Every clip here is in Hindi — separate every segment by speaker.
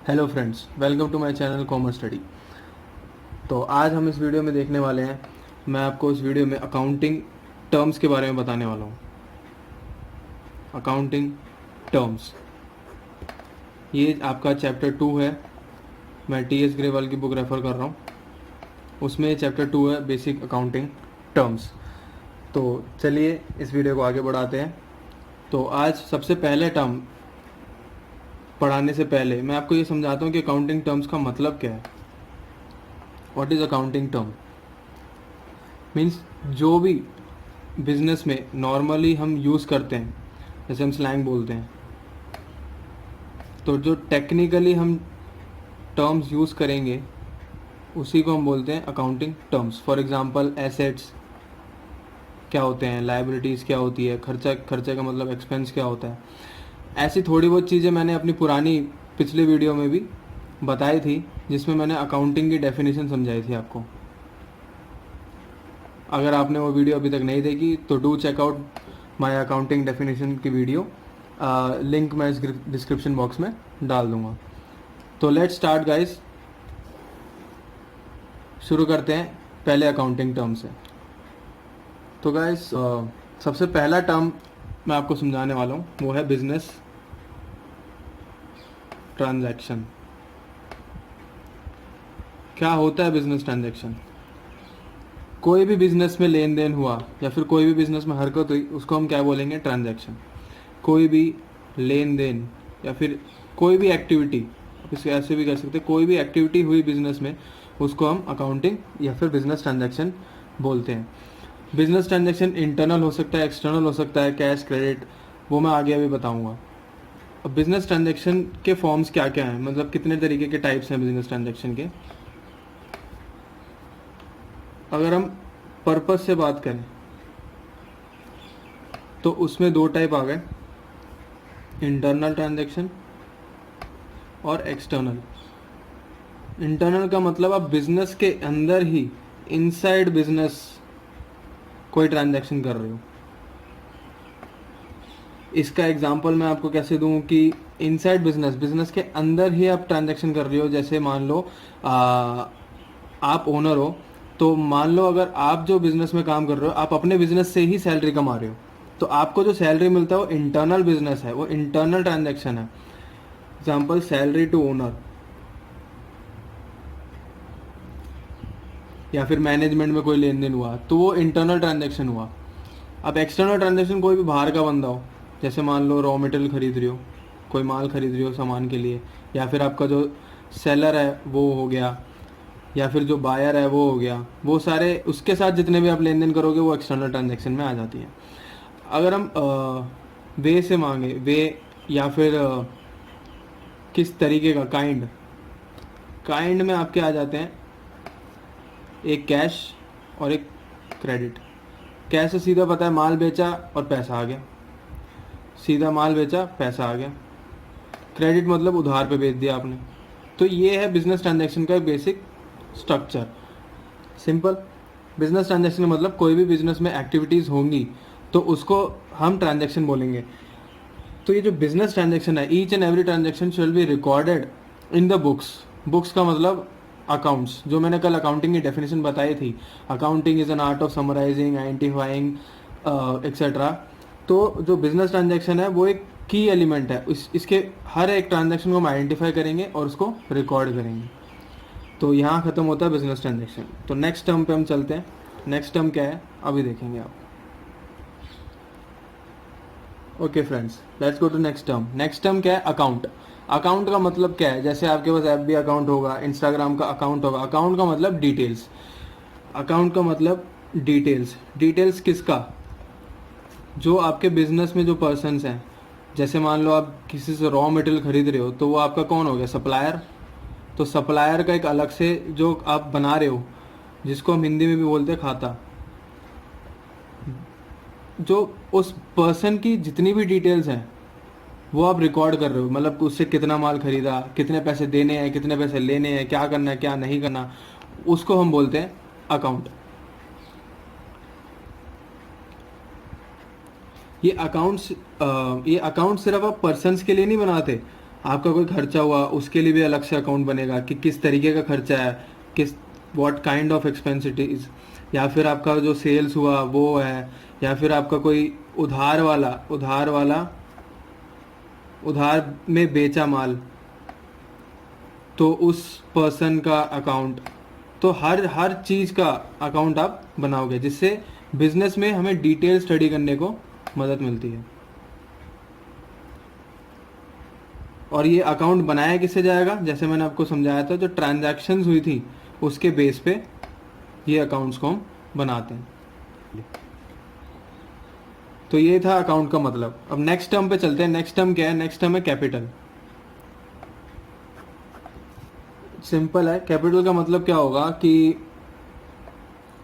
Speaker 1: Hello friends, welcome to my channel commerce study. तो आज हम इस वीडियो में देखने वाले हैं, मैं आपको इस वीडियो में अकाउंटिंग टर्म्स के बारे में बताने वाला हूँ। अकाउंटिंग टर्म्स, ये आपका चैप्टर 2 है। मैं टी.एस. ग्रेवाल की बुक रेफ़र कर रहा हूँ, उसमें चैप्टर 2 है, बेसिक अकाउंटिंग टर्म्स। तो चलिए इस वीडियो को आगे बढ़ाते हैं। तो आज सबसे पहले टर्म पढ़ाने से पहले मैं आपको ये समझाता हूँ कि अकाउंटिंग टर्म्स का मतलब क्या है। What is accounting term? Means जो भी बिजनेस में नॉर्मली हम यूज़ करते हैं, जैसे हम स्लैंग बोलते हैं, तो जो टेक्निकली हम टर्म्स यूज़ करेंगे उसी को हम बोलते हैं accounting terms. For example assets क्या होते हैं, लायबिलिटीज़ क्या होती है, खर्चे का मतलब एक्सपेंस क्या होता है। ऐसी थोड़ी बहुत चीज़ें मैंने अपनी पुरानी पिछले वीडियो में भी बताई थी, जिसमें मैंने अकाउंटिंग की डेफिनेशन समझाई थी आपको। अगर आपने वो वीडियो अभी तक नहीं देखी तो do check out my accounting definition की वीडियो, लिंक मैं इस डिस्क्रिप्शन बॉक्स में डाल दूंगा। तो लेट्स स्टार्ट गाइस, शुरू करते हैं पहले अकाउंटिंग टर्म से। तो गाइस सबसे पहला टर्म मैं आपको समझाने वाला हूँ, वो है बिजनेस ट्रांजैक्शन। क्या होता है बिजनेस ट्रांजैक्शन? कोई भी बिजनेस में लेन देन हुआ या फिर कोई भी बिजनेस में हरकत हुई, उसको हम क्या बोलेंगे? ट्रांजैक्शन। कोई भी लेन देन या फिर कोई भी एक्टिविटी, इसे ऐसे भी कह सकते हैं, कोई भी एक्टिविटी हुई बिजनेस में, उसको हम अकाउंटिंग या फिर बिजनेस ट्रांजैक्शन बोलते हैं। बिजनेस ट्रांजैक्शन इंटरनल हो सकता है, एक्सटर्नल हो सकता है, कैश, क्रेडिट, वो मैं आगे अभी बताऊंगा। अब बिजनेस ट्रांजैक्शन के फॉर्म्स क्या क्या हैं, मतलब कितने तरीके के टाइप्स हैं बिजनेस ट्रांजैक्शन के। अगर हम पर्पस से बात करें तो उसमें दो टाइप आ गए, इंटरनल ट्रांजैक्शन और एक्सटर्नल। इंटरनल का मतलब आप बिजनेस के अंदर ही, इनसाइड बिजनेस कोई ट्रांजैक्शन कर रहे हो। इसका एग्जांपल मैं आपको कैसे दूं कि इनसाइड बिजनेस के अंदर ही आप ट्रांजैक्शन कर रहे हो। जैसे मान लो आप ओनर हो, तो मान लो अगर आप जो बिजनेस में काम कर रहे हो, आप अपने बिजनेस से ही सैलरी कमा रहे हो, तो आपको जो सैलरी मिलता है वो इंटरनल बिजनेस है, वो इंटरनल ट्रांजैक्शन है। एग्जाम्पल, सैलरी टू ओनर, या फिर मैनेजमेंट में कोई लेन देन हुआ, तो वो इंटरनल ट्रांजैक्शन हुआ। अब एक्सटर्नल ट्रांजैक्शन, कोई भी बाहर का बंदा हो, जैसे मान लो रॉ मटेरियल खरीद रही हो, कोई माल खरीद रही हो सामान के लिए, या फिर आपका जो सेलर है वो हो गया, या फिर जो बायर है वो हो गया, वो सारे उसके साथ जितने भी आप लेन देन करोगे वो एक्सटर्नल ट्रांजैक्शन में आ जाती है। अगर हम वे से मांगे, वे या फिर किस तरीके का, काइंड में आपके आ जाते हैं एक कैश और एक क्रेडिट। कैश से सीधा पता है माल बेचा और पैसा आ गया, सीधा माल बेचा पैसा आ गया। क्रेडिट मतलब उधार पे बेच दिया आपने। तो ये है बिजनेस ट्रांजैक्शन का basic structure. Simple, business transaction का मतलब कोई भी बिजनेस में एक्टिविटीज़ होंगी तो उसको हम ट्रांजैक्शन बोलेंगे। तो ये जो बिजनेस ट्रांजैक्शन है, each and every transaction should be recorded in the books. Books का मतलब अकाउंट्स, जो मैंने कल अकाउंटिंग की डेफिनेशन बताई थी। Accounting is an art of summarising, identifying etcetera. तो जो बिजनेस ट्रांजैक्शन है वो एक की एलिमेंट है। इसके हर एक ट्रांजैक्शन को हम आइडेंटिफाई करेंगे और उसको रिकॉर्ड करेंगे। तो यहाँ ख़त्म होता है बिजनेस ट्रांजैक्शन। तो नेक्स्ट टर्म पे हम चलते हैं। नेक्स्ट टर्म क्या है अभी देखेंगे आप। Okay friends, let's go to next term. Next term क्या है? अकाउंट। अकाउंट का मतलब क्या है? जैसे आपके पास एफबी अकाउंट होगा, इंस्टाग्राम का अकाउंट होगा। अकाउंट का मतलब डिटेल्स। अकाउंट का मतलब डिटेल्स। डिटेल्स किसका? जो आपके बिजनेस में जो पर्सन्स हैं। जैसे मान लो आप किसी से रॉ मटेरियल खरीद रहे हो, तो वो आपका कौन हो गया? सप्लायर। तो सप्लायर का एक अलग से जो आप बना रहे हो, जिसको हम हिंदी में भी बोलते हैं खाता, जो उस पर्सन की जितनी भी डिटेल्स हैं वो आप रिकॉर्ड कर रहे हो। मतलब उससे कितना माल खरीदा, कितने पैसे देने हैं, कितने पैसे लेने हैं, क्या करना है, क्या नहीं करना, उसको हम बोलते हैं अकाउंट। ये अकाउंट्स सिर्फ आप पर्सन्स के लिए नहीं बनाते, आपका कोई खर्चा हुआ उसके लिए भी अलग से अकाउंट बनेगा कि किस तरीके का खर्चा है, किस what kind of expense it is, या फिर आपका जो सेल्स हुआ वो है, या फिर आपका कोई उधार में बेचा माल, तो उस पर्सन का अकाउंट, तो हर हर चीज़ का अकाउंट आप बनाओगे, जिससे बिजनेस में हमें डिटेल स्टडी करने को मदद मिलती है। और ये अकाउंट बनाया किससे जाएगा, जैसे मैंने आपको समझाया था, जो ट्रांजैक्शंस हुई थी उसके बेस पे ये अकाउंट्स को हम बनाते हैं। तो ये था अकाउंट का मतलब। अब नेक्स्ट टर्म पे चलते हैं। नेक्स्ट टर्म क्या है? नेक्स्ट टर्म है कैपिटल। सिंपल है। कैपिटल का मतलब क्या होगा कि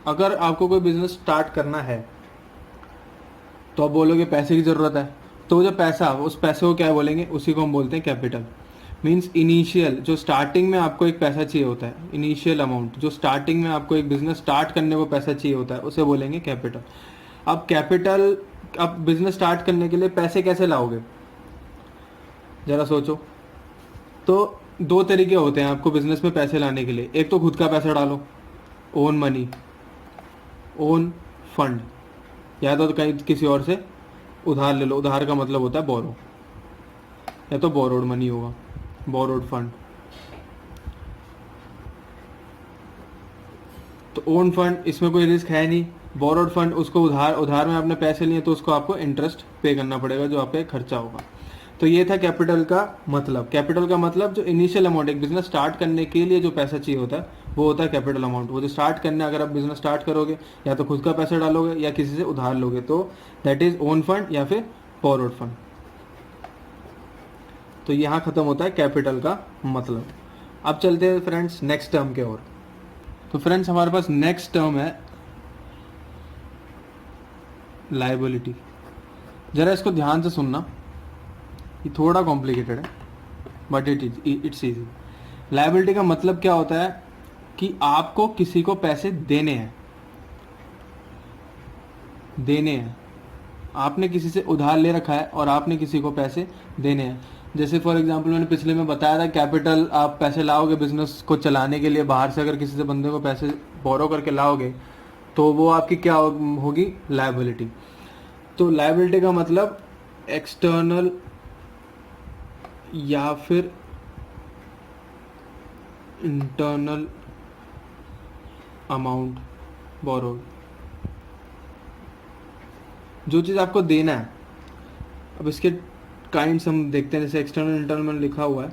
Speaker 1: अगर आपको कोई बिजनेस स्टार्ट करना है तो आप बोलोगे पैसे की ज़रूरत है, तो जो पैसा, उस पैसे को क्या बोलेंगे, उसी को हम बोलते हैं कैपिटल। मीन्स इनिशियल, जो स्टार्टिंग में आपको एक पैसा चाहिए होता है, इनिशियल अमाउंट, जो स्टार्टिंग में आपको एक बिजनेस स्टार्ट करने को पैसा चाहिए होता है, उसे बोलेंगे कैपिटल। अब कैपिटल, अब बिजनेस स्टार्ट करने के लिए पैसे कैसे लाओगे, ज़रा सोचो। तो दो तरीके होते हैं आपको बिजनेस में पैसे लाने के लिए। एक तो खुद का पैसा डालो, ओन मनी, ओन फंड, या तो कहीं किसी और से उधार ले लो। उधार का मतलब होता है बोरो, या तो बोरोड मनी होगा, बोरोड फंड। तो ओन फंड, इसमें कोई रिस्क है नहीं। बोरोड फंड, उसको उधार में आपने पैसे लिए तो उसको आपको इंटरेस्ट पे करना पड़ेगा, जो आपका खर्चा होगा। तो ये था कैपिटल का मतलब। कैपिटल का मतलब जो इनिशियल अमाउंट, एक बिजनेस स्टार्ट करने के लिए जो पैसा चाहिए होता है वो होता है कैपिटल अमाउंट। वो जो स्टार्ट करने, अगर आप बिजनेस स्टार्ट करोगे या तो खुद का पैसा डालोगे या किसी से उधार लोगे, तो दैट इज ओन फंड या फिर बोरोड फंड। तो यहाँ खत्म होता है कैपिटल का मतलब। अब चलते हैं फ्रेंड्स नेक्स्ट टर्म के ओर। तो फ्रेंड्स हमारे पास नेक्स्ट टर्म है लायबिलिटी। जरा इसको ध्यान से सुनना, ये थोड़ा कॉम्प्लिकेटेड है बट इट्स ईजी। लायबिलिटी का मतलब क्या होता है कि आपको किसी को पैसे देने हैं, आपने किसी से उधार ले रखा है और आपने किसी को पैसे देने हैं। जैसे फॉर एग्जांपल मैंने पिछले में बताया था, कैपिटल आप पैसे लाओगे बिजनेस को चलाने के लिए, बाहर से अगर किसी से बंदे को पैसे बोरो करके लाओगे तो वो आपकी क्या होगी, लायबिलिटी। तो लायबिलिटी का मतलब एक्सटर्नल या फिर इंटरनल अमाउंट बोरोड, जो चीज़ आपको देना है। अब इसके काइंड्स हम देखते हैं, जैसे एक्सटर्नल इंटरनल में लिखा हुआ है।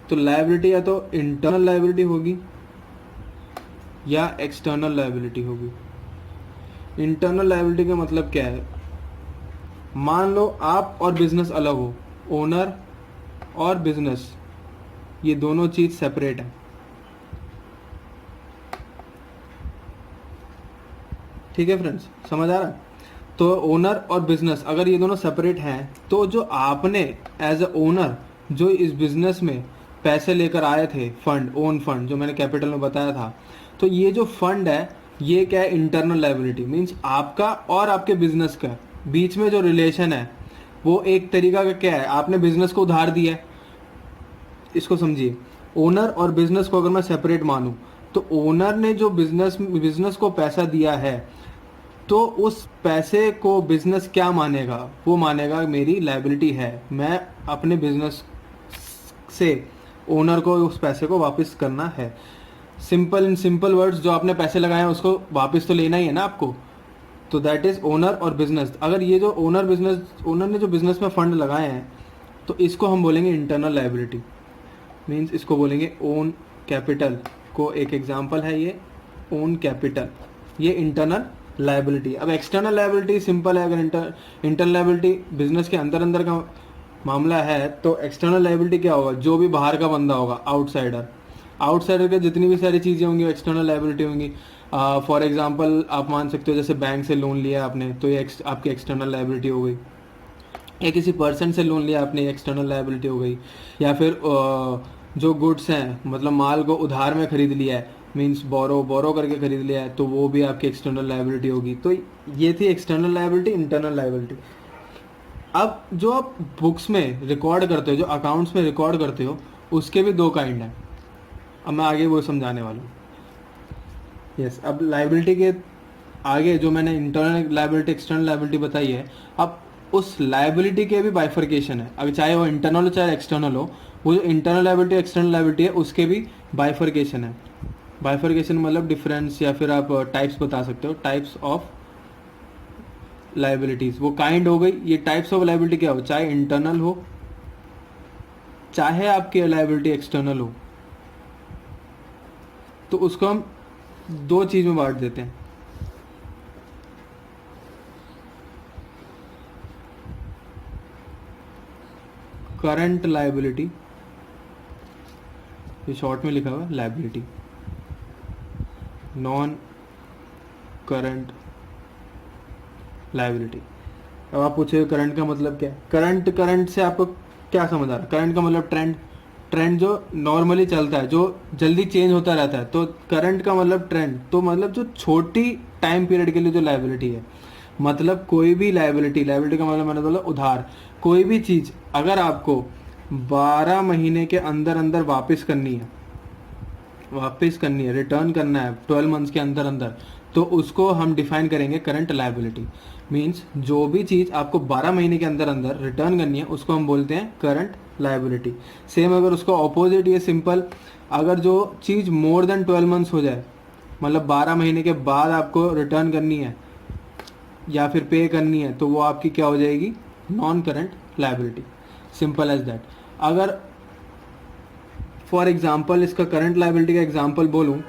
Speaker 1: तो लायबिलिटी या तो इंटरनल लायबिलिटी होगी या एक्सटर्नल लायबिलिटी होगी। इंटरनल लायबिलिटी का मतलब क्या है? मान लो आप और बिजनेस अलग हो, ओनर और बिजनेस, ये दोनों चीज सेपरेट है, ठीक है फ्रेंड्स, समझ आ रहा है? तो ओनर और बिजनेस अगर ये दोनों सेपरेट हैं, तो जो आपने एज अ ओनर जो इस बिजनेस में पैसे लेकर आए थे, फंड, ओन फंड, जो मैंने कैपिटल में बताया था, तो ये जो फंड है ये क्या है, इंटरनल लायबिलिटी। मीन्स आपका और आपके बिजनेस का बीच में जो रिलेशन है वो एक तरीका का क्या है, आपने बिजनेस को उधार दिया है। इसको समझिए, ओनर और बिजनेस को अगर मैं सेपरेट मानूं, तो ओनर ने जो बिजनेस को पैसा दिया है, तो उस पैसे को बिजनेस क्या मानेगा, वो मानेगा मेरी लायबिलिटी है, मैं अपने बिजनेस से ओनर को उस पैसे को वापस करना है। इन सिंपल वर्ड्स, जो आपने पैसे लगाए हैं उसको वापस तो लेना ही है ना आपको। तो दैट इज ओनर और बिजनेस। अगर ये जो ओनर ने जो बिजनेस में फंड लगाए हैं, तो इसको हम बोलेंगे इंटरनल लायबिलिटी। मीन्स इसको बोलेंगे ओन कैपिटल को, एक एग्जांपल है ये ओन कैपिटल, ये इंटरनल लायबिलिटी। अब एक्सटर्नल लायबिलिटी सिंपल है। अगर इंटरनल लायबिलिटी बिजनेस के अंदर का मामला है, तो एक्सटर्नल लायबिलिटी क्या होगा, जो भी बाहर का बंदा होगा, आउटसाइडर के जितनी भी सारी चीज़ें होंगी वो एक्सटर्नल लायबिलिटी होंगी। फॉर एग्जांपल आप मान सकते हो, जैसे बैंक से लोन लिया आपने, तो ये आपकी एक्सटर्नल लायबिलिटी हो गई। या किसी पर्सन से लोन लिया आपने, एक्सटर्नल लायबिलिटी हो गई। या फिर जो गुड्स हैं, मतलब माल को उधार में खरीद लिया है, मीन्स बोरो करके खरीद लिया है, तो वो भी आपकी एक्सटर्नल लायबिलिटी होगी। तो ये थी एक्सटर्नल लायबिलिटी, इंटरनल लायबिलिटी। अब जो आप बुक्स में रिकॉर्ड करते हो, जो अकाउंट्स में रिकॉर्ड करते हो, उसके भी दो काइंड हैं। अब मैं आगे वो समझाने वाला हूँ। यस, अब लाइबिलिटी के आगे जो मैंने इंटरनल लाइबिलिटी एक्सटर्नल लाइबिलिटी बताई है, अब उस लाइबिलिटी के भी बाइफर्केशन है। अगर चाहे वो इंटरनल हो चाहे एक्सटर्नल हो, वो जो इंटरनल लाइबिलिटी एक्सटर्नल लाइबिलिटी है उसके भी बाइफर्केशन है। बाइफर्केशन मतलब डिफरेंस, या फिर आप टाइप्स बता सकते हो, टाइप्स ऑफ लाइबिलिटीज। वो काइंड हो गई। ये टाइप्स ऑफ लाइबिलिटी क्या हो, चाहे इंटरनल हो चाहे आपकी लाइबिलिटी एक्सटर्नल हो, तो उसको हम दो चीज में बांट देते हैं। करंट लाइबिलिटी, ये शॉर्ट में लिखा हुआ है लाइबिलिटी, नॉन करंट लाइबिलिटी। अब आप पूछे करंट का मतलब क्या है? करंट से आपको क्या समझ आ रहा है? करंट का मतलब ट्रेंड जो नॉर्मली चलता है, जो जल्दी चेंज होता रहता है। तो करंट का मतलब ट्रेंड, तो मतलब जो छोटी टाइम पीरियड के लिए जो लाइबिलिटी है। मतलब कोई भी लाइबिलिटी का मतलब मैंने बोला उधार, कोई भी चीज़ अगर आपको 12 महीने के अंदर अंदर वापस करनी है, रिटर्न करना है 12 मंथ्स के अंदर अंदर, तो उसको हम डिफाइन करेंगे करंट लाइबिलिटी। मींस जो भी चीज़ आपको 12 महीने के अंदर अंदर रिटर्न करनी है उसको हम बोलते हैं करंट लाइबिलिटी। सेम अगर उसको ऑपोजिट, ये सिंपल, अगर जो चीज़ मोर देन 12 मंथ्स हो जाए, मतलब 12 महीने के बाद आपको रिटर्न करनी है या फिर पे करनी है, तो वो आपकी क्या हो जाएगी? Non current liability. Simple as that. अगर फॉर एग्जाम्पल इसका करंट लाइबिलिटी का एग्जाम्पल बोलूँ,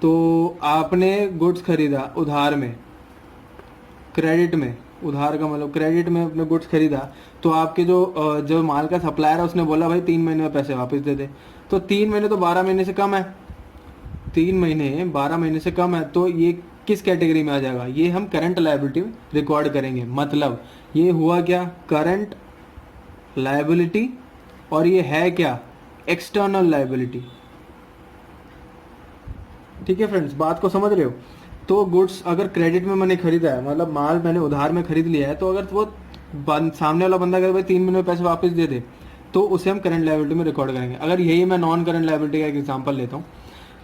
Speaker 1: तो आपने गुड्स खरीदा उधार में, क्रेडिट में, उधार का मतलब क्रेडिट में अपने गुड्स खरीदा, तो आपके जो माल का सप्लायर है उसने बोला भाई 3 महीने में पैसे वापस दे दे। तो 3 महीने तो 12 महीने से कम है, 3 महीने 12 महीने से कम है, तो ये किस कैटेगरी में आ जाएगा? ये हम करंट लाइबिलिटी में रिकॉर्ड करेंगे। मतलब ये हुआ क्या? Current liability. और ये है क्या? External liability. ठीक है फ्रेंड्स, बात को समझ रहे हो? तो गुड्स अगर क्रेडिट में मैंने खरीदा है, मतलब माल मैंने उधार में खरीद लिया है, तो अगर वो सामने वाला बंदा अगर भाई 3 महीने में पैसे वापस दे दे, तो उसे हम करंट लायबिलिटी में रिकॉर्ड करेंगे। अगर यही मैं नॉन करंट लायबिलिटी का एक एग्जांपल लेता हूँ,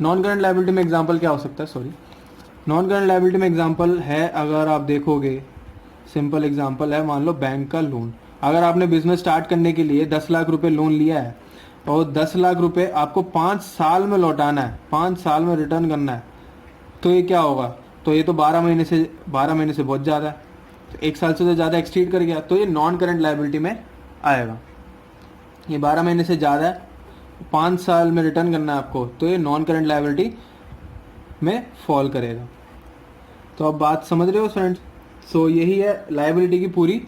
Speaker 1: नॉन करंट लायबिलिटी में एग्जांपल क्या हो सकता है? सॉरी, नॉन करंट लायबिलिटी में एग्जांपल है, अगर आप देखोगे सिंपल एग्जांपल है, मान लो बैंक का लोन। अगर आपने बिजनेस स्टार्ट करने के लिए 10 लाख रुपए लोन लिया है और 10 लाख रुपए आपको 5 साल में लौटाना है, 5 साल में रिटर्न करना है, तो ये क्या होगा? तो ये तो 12 महीने से बहुत ज़्यादा है, तो 1 साल से तो ज़्यादा एक्सटीड कर गया, तो ये नॉन करंट लायबिलिटी में आएगा। ये 12 महीने से ज़्यादा है, 5 साल में रिटर्न करना है आपको, तो ये नॉन करंट लायबिलिटी में फॉल करेगा। तो अब बात समझ रहे हो फ्रेंड्स? सो यही है लायबिलिटी की पूरी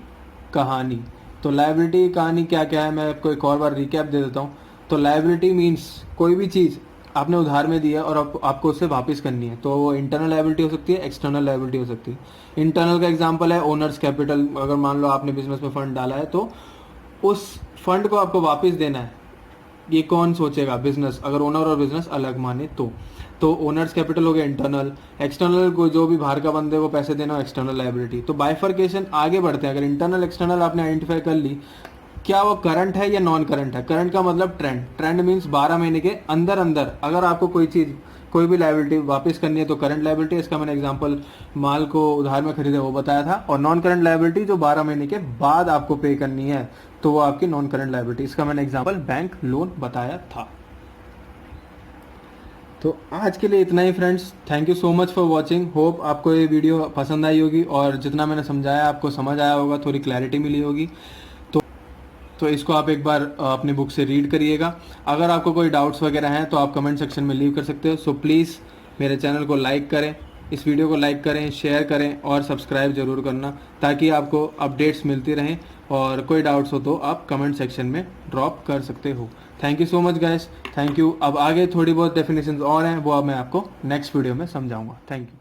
Speaker 1: कहानी। तो लायबिलिटी की कहानी क्या क्या है, मैं आपको एक और बार रिकैप दे देता हूँ। तो लायबिलिटी मीन्स कोई भी चीज़ आपने उधार में दी है और आपको उससे वापस करनी है, तो वो इंटरनल लायबिलिटी हो सकती है, एक्सटर्नल लायबिलिटी हो सकती है। इंटरनल का एग्जांपल है ओनर्स कैपिटल। अगर मान लो आपने बिजनेस में फंड डाला है, तो उस फंड को आपको वापस देना है। ये कौन सोचेगा? बिजनेस, अगर ओनर और बिजनेस अलग माने तो ओनर्स कैपिटल हो गया इंटरनल। एक्सटर्नल को जो भी बाहर का बंदे को पैसे देना हो, एक्सटर्नल लायबिलिटी। तो बाइफर्केशन आगे बढ़ते हैं। अगर इंटरनल एक्सटर्नल आपने आइडेंटिफाई कर ली, क्या वो करंट है या नॉन करंट है? करंट का मतलब ट्रेंड मीन्स 12 महीने के अंदर अंदर अगर आपको कोई भी लायबिलिटी वापस करनी है, तो करंट लायबिलिटी। इसका मैंने एग्जांपल माल को उधार में खरीदे वो बताया था। और नॉन करंट लायबिलिटी जो 12 महीने के बाद आपको पे करनी है, तो वो आपकी नॉन करंट लायबिलिटी। इसका मैंने एग्जांपल बैंक लोन बताया था। तो आज के लिए इतना ही friends. Thank you so much for watching. Hope आपको ये वीडियो पसंद आई होगी और जितना मैंने समझाया आपको समझ आया होगा, थोड़ी क्लैरिटी मिली होगी। तो इसको आप एक बार अपनी बुक से रीड करिएगा। अगर आपको कोई डाउट्स वगैरह हैं तो आप कमेंट सेक्शन में लीव कर सकते हो। सो प्लीज़ मेरे चैनल को लाइक करें, इस वीडियो को लाइक करें, शेयर करें और सब्सक्राइब ज़रूर करना, ताकि आपको अपडेट्स मिलती रहें। और कोई डाउट्स हो तो आप कमेंट सेक्शन में ड्रॉप कर सकते हो। Thank you so much guys, thank you. अब आगे थोड़ी बहुत डेफिनेशंस और हैं, वो अब मैं आपको नेक्स्ट वीडियो में समझाऊंगा। Thank you.